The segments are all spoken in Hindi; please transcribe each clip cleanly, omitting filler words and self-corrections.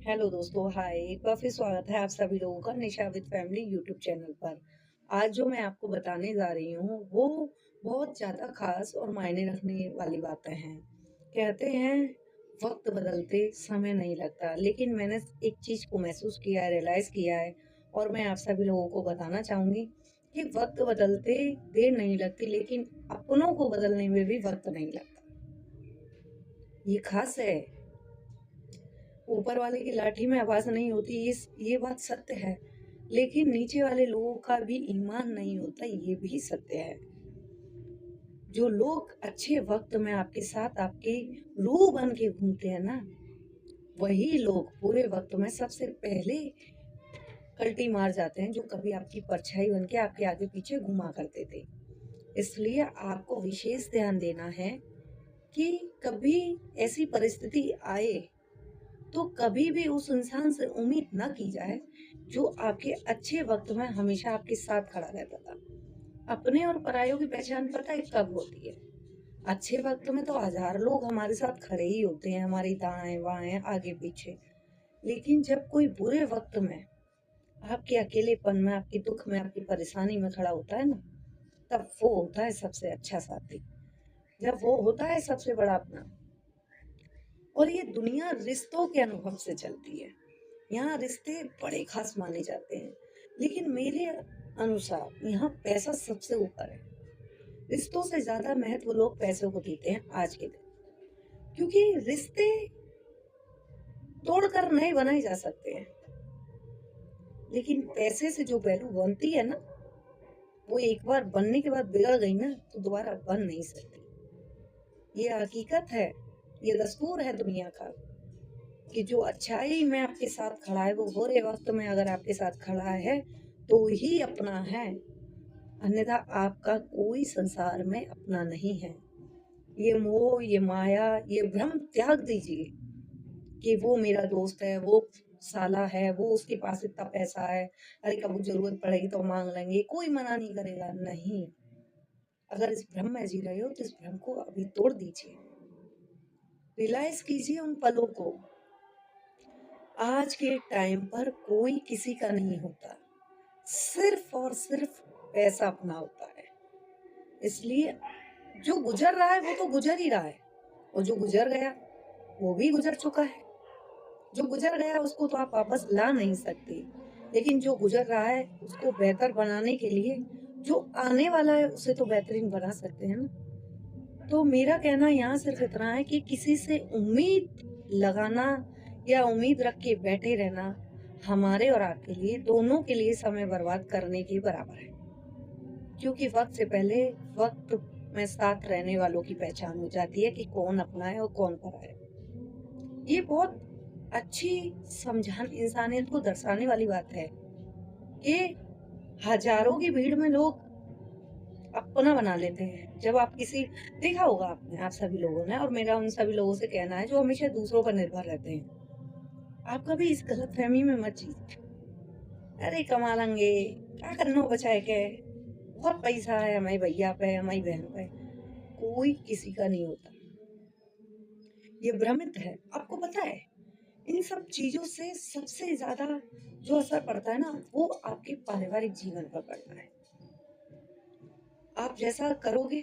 हेलो दोस्तों, हाय। एक बार फिर स्वागत है आप सभी लोगों का निशा विद फैमिली यूट्यूब चैनल पर। आज जो मैं आपको बताने जा रही हूँ वो बहुत ज़्यादा खास और मायने रखने वाली बातें हैं। कहते हैं वक्त बदलते समय नहीं लगता, लेकिन मैंने एक चीज़ को महसूस किया है, रियलाइज़ किया है और मैं आप सभी लोगों को बताना चाहूँगी कि वक्त बदलते देर नहीं लगती, लेकिन अपनों को बदलने में भी वक्त नहीं लगता। ये खास है। ऊपर वाले की लाठी में आवाज़ नहीं होती, ये बात सत्य है। लेकिन नीचे वाले लोगों का भी ईमान नहीं होता, ये भी सत्य है। जो लोग अच्छे वक़्त में आपके साथ आपके रूह बन के घूमते हैं ना, वही लोग बुरे वक़्त में सबसे पहले कल्टी मार जाते हैं, जो कभी आपकी परछाई बन के आपके आगे-पीछे घूमा करते थे। इसलिए आपको विशेष ध्यान देना है कि कभी ऐसी परिस्थिति आए तो कभी भी उस इंसान से उम्मीद ना की जाए जो आपके अच्छे वक्त में हमेशा आपके साथ खड़ा रहता था। अपने और परायों की पहचान पता है कब होती है? अच्छे वक्त में तो हजार लोग हमारे साथ खड़े ही होते हैं, हमारी दाएं बाएं आगे पीछे। लेकिन जब कोई बुरे वक्त में आपके अकेलेपन में, आपके दुख में, आपकी परेशानी में खड़ा होता है ना, तब वो होता है सबसे अच्छा साथी। जब वो होता है सबसे बड़ा अपना। और ये दुनिया रिश्तों के अनुभव से चलती है। यहाँ रिश्ते बड़े खास माने जाते हैं, लेकिन मेरे अनुसार यहाँ पैसा सबसे ऊपर है। रिश्तों से ज्यादा महत्व लोग पैसों को देते हैं आज के दिन, क्योंकि रिश्ते तोड़कर नहीं बनाए जा सकते हैं, लेकिन पैसे से जो वैल्यू बनती है ना, वो एक बार बनने के बाद बिगड़ गई ना तो दोबारा बन नहीं सकती। ये हकीकत है, ये दस्तूर है दुनिया का कि जो अच्छाई में आपके साथ खड़ा है, वो बुरे वक्त में अगर आपके साथ खड़ा है तो ही अपना है। अन्यथा आपका कोई संसार में अपना नहीं है। ये मोह, ये माया, ये भ्रम त्याग दीजिए कि वो मेरा दोस्त है, वो साला है, वो उसके पास इतना पैसा है, अरे कभी जरूरत पड़ेगी तो मांग लेंगे, कोई मना नहीं करेगा। नहीं, अगर इस भ्रम में जी रहे हो तो इस भ्रम को अभी तोड़ दीजिए। रियलाइज कीजिए उन पलों को। आज के टाइम पर कोई किसी का नहीं होता, सिर्फ और सिर्फ पैसा अपना होता है। इसलिए जो गुजर रहा है वो तो गुजर ही रहा है, और जो गुजर गया वो भी गुजर चुका है। जो गुजर गया उसको तो आप वापस ला नहीं सकते, लेकिन जो गुजर रहा है उसको बेहतर बनाने के लिए जो आने वाला है उसे तो बेहतरीन बना सकते हैं ना। तो मेरा कहना यहाँ सिर्फ इतना है कि किसी से उम्मीद लगाना या उम्मीद रख के बैठे रहना हमारे और आपके लिए, दोनों के लिए समय बर्बाद करने के बराबर है। क्योंकि वक्त से पहले वक्त में साथ रहने वालों की पहचान हो जाती है कि कौन अपना है और कौन पराया है। ये बहुत अच्छी समझान इंसानियत को दर्शाने वाली बात है कि हजारों की भीड़ में लोग अपना बना लेते हैं। जब आप किसी देखा होगा आपने, आप सभी लोगों ने, और मेरा उन सभी लोगों से कहना है जो हमेशा दूसरों पर निर्भर रहते हैं, आप कभी इस गलतफहमी में मत जी, अरे कमा लेंगे, क्या करना बचाए के, बहुत पैसा है हमारी भैया पे, हमारी बहन पे। कोई किसी का नहीं होता, ये भ्रमित है। आपको पता है इन सब चीजों से सबसे ज्यादा जो असर पड़ता है ना, वो आपके पारिवारिक जीवन पर पड़ता है। आप जैसा करोगे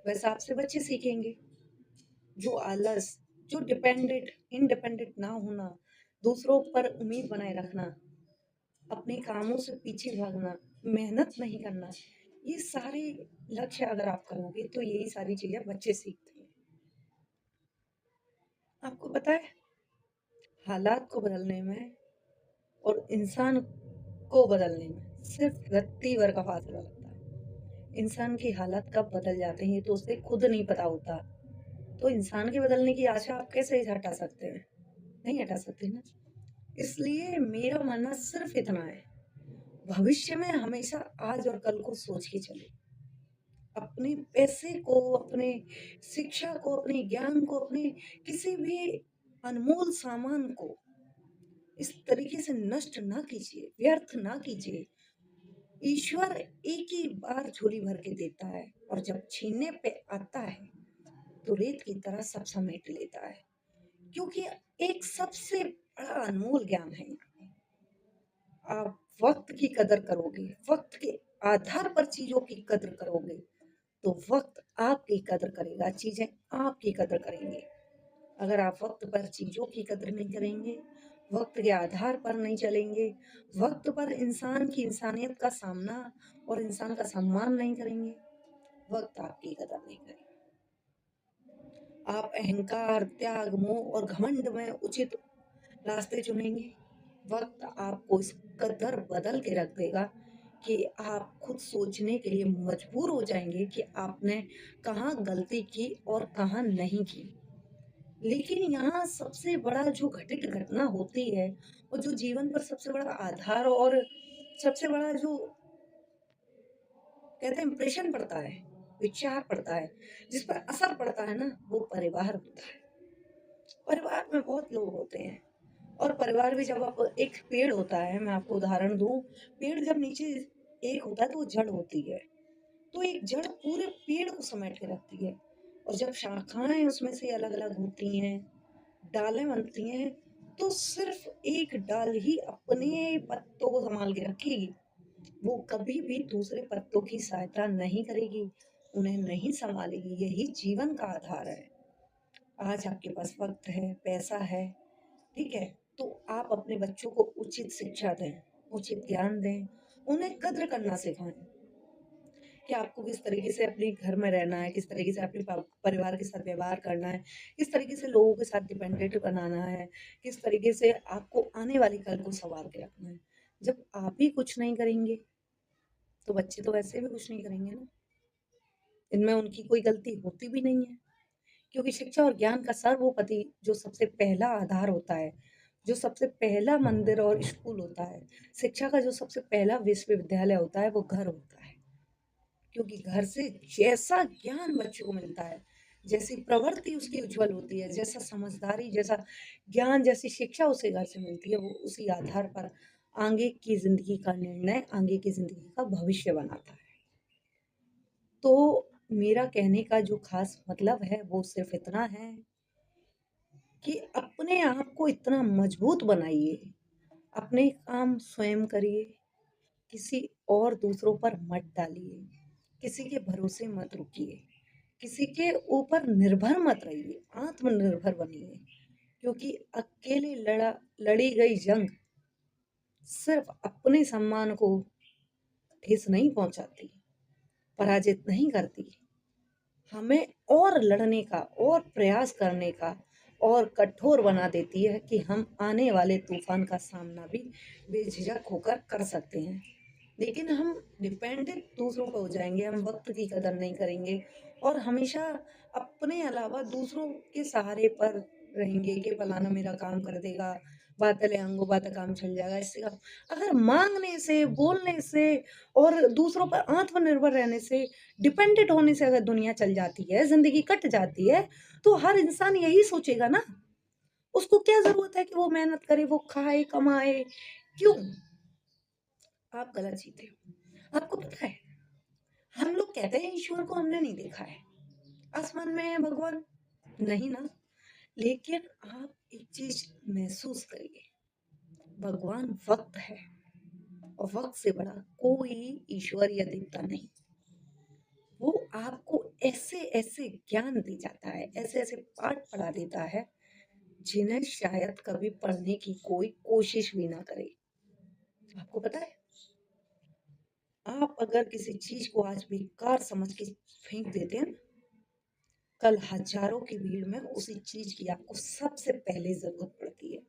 वैसा आपसे बच्चे सीखेंगे। जो आलस, जो इंडिपेंडेंट ना होना, दूसरों पर उम्मीद बनाए रखना, अपने कामों से पीछे भागना, मेहनत नहीं करना, ये सारे लक्ष्य अगर आप करोगे तो यही सारी चीजें बच्चे सीखते हैं। आपको पता है हालात को बदलने में और इंसान को बदलने में सिर्फ रत्ती भर का फासला लगता है। इंसान की हालात कब बदल जाते हैं ये तो उसे खुद नहीं पता होता। तो इंसान के बदलने की आशा आप कैसे हटा सकते हैं? नहीं हटा सकते ना। इसलिए मेरा मानना सिर्फ इतना है, भविष्य में हमेशा आज और कल को सोच के चले। अपने पैसे को, अपने शिक्षा को, अपने ज्ञान को, अपने किसी भी अनमोल सामान को इस तरीके से नष्ट ना कीजिए, व्यर्थ ना कीजिए। ईश्वर एक ही बार झोली भर के देता है, और जब छीनने पे आता है तो रेत की तरह सब समेट लेता है। क्योंकि एक सबसे बड़ा अनमोल ज्ञान है यहाँ पे। आप वक्त की कदर करोगे, वक्त के आधार पर चीजों की कदर करोगे, तो वक्त आपकी कदर करेगा, चीजें आपकी कदर करेंगे। अगर आप वक्त पर चीजों की कदर नहीं करेंगे, वक्त के आधार पर नहीं चलेंगे, वक्त पर इंसान की इंसानियत का सामना और इंसान का सम्मान नहीं करेंगे, वक्त आपकी कदर नहीं करेगा। आप अहंकार, त्याग, मोह और घमंड में उचित रास्ते चुनेंगे, वक्त आपको इस कदर बदल के रख देगा कि आप खुद सोचने के लिए मजबूर हो जाएंगे कि आपने कहाँ गलती की और कहाँ नहीं की। लेकिन यहाँ सबसे बड़ा जो घटित घटना होती है और जो जीवन पर सबसे बड़ा आधार और सबसे बड़ा जो कहते हैं इम्प्रेशन पड़ता है, विचार पड़ता है, जिस पर असर पड़ता है ना, वो परिवार होता है। परिवार में बहुत लोग होते हैं और परिवार भी जब आप एक पेड़ होता है, मैं आपको उदाहरण दूं, पेड़ जब नीचे एक होता है तो वो जड़ होती है, तो एक जड़ पूरे पेड़ को समेट के रखती है, और जब शाखाएं उसमें से अलग अलग होती हैं, डालें बनती हैं, तो सिर्फ एक डाल ही अपने पत्तों को संभाल के रखेगी, वो कभी भी दूसरे पत्तों की सहायता नहीं करेगी, उन्हें नहीं संभालेगी। यही जीवन का आधार है। आज आपके पास वक्त है, पैसा है, ठीक है, तो आप अपने बच्चों को उचित शिक्षा दें, उचित ज्ञान दें, उन्हें कद्र करना सिखाएं कि आपको किस तरीके से अपने घर में रहना है, किस तरीके से अपने परिवार के साथ व्यवहार करना है, किस तरीके से लोगों के साथ डिपेंडेंट बनाना है, किस तरीके से आपको आने वाली कल को संवार के रखना है। जब आप ही कुछ नहीं करेंगे तो बच्चे तो वैसे भी कुछ नहीं करेंगे ना, इनमें उनकी कोई गलती होती भी नहीं है, क्योंकि शिक्षा और ज्ञान का सर्वोपरि जो सबसे पहला आधार होता है, जो सबसे पहला मंदिर और स्कूल होता है, शिक्षा का जो सबसे पहला विश्वविद्यालय होता है, वो घर होता है। क्योंकि घर से जैसा ज्ञान बच्चे को मिलता है, जैसी प्रवृत्ति उसकी उज्जवल होती है, जैसा समझदारी, जैसा ज्ञान, जैसी शिक्षा उसे घर से मिलती है, वो उसी आधार पर आगे की जिंदगी का निर्णय, आगे की जिंदगी का भविष्य बनाता है। तो मेरा कहने का जो खास मतलब है वो सिर्फ इतना है कि अपने आप को इतना मजबूत बनाइए, अपने काम स्वयं करिए, किसी और दूसरों पर मत डालिए, किसी के भरोसे मत रुकिए, किसी के ऊपर निर्भर मत रहिए, आत्मनिर्भर बनिए, क्योंकि अकेले लड़ी गई जंग सिर्फ अपने सम्मान को ठेस नहीं पहुंचाती, पराजित नहीं करती, हमें और लड़ने का और प्रयास करने का और कठोर बना देती है कि हम आने वाले तूफान का सामना भी बेझिझक होकर कर सकते हैं। लेकिन हम डिपेंडेंट दूसरों पर हो जाएंगे, हम वक्त की कदर नहीं करेंगे और हमेशा अपने अलावा दूसरों के सहारे पर रहेंगे कि फलाना मेरा काम कर देगा, बात ले आऊंगो बात काम चल जाएगा, इससे काम। अगर मांगने से, बोलने से और दूसरों पर आत्मनिर्भर रहने से, डिपेंडेंट होने से अगर दुनिया चल जाती है, जिंदगी कट जाती है, तो हर इंसान यही सोचेगा ना, उसको क्या जरूरत है कि वो मेहनत करे, वो खाए कमाए, क्यों? आप गलत जीते हो। आपको पता है, हम लोग कहते हैं ईश्वर को हमने नहीं देखा है, आसमान में है भगवान, नहीं ना, लेकिन आप एक चीज महसूस करिए, भगवान वक्त है, और वक्त से बड़ा कोई ईश्वर या देवता नहीं। वो आपको ऐसे ऐसे ज्ञान दे जाता है, ऐसे ऐसे पाठ पढ़ा देता है, जिन्हें शायद कभी पढ़ने की कोई कोशिश भी ना करे। आपको पता है, आप अगर किसी चीज को आज बेकार समझ के फेंक देते हैं, कल हजारों की भीड़ में उसी चीज की आपको सबसे पहले जरूरत पड़ती है।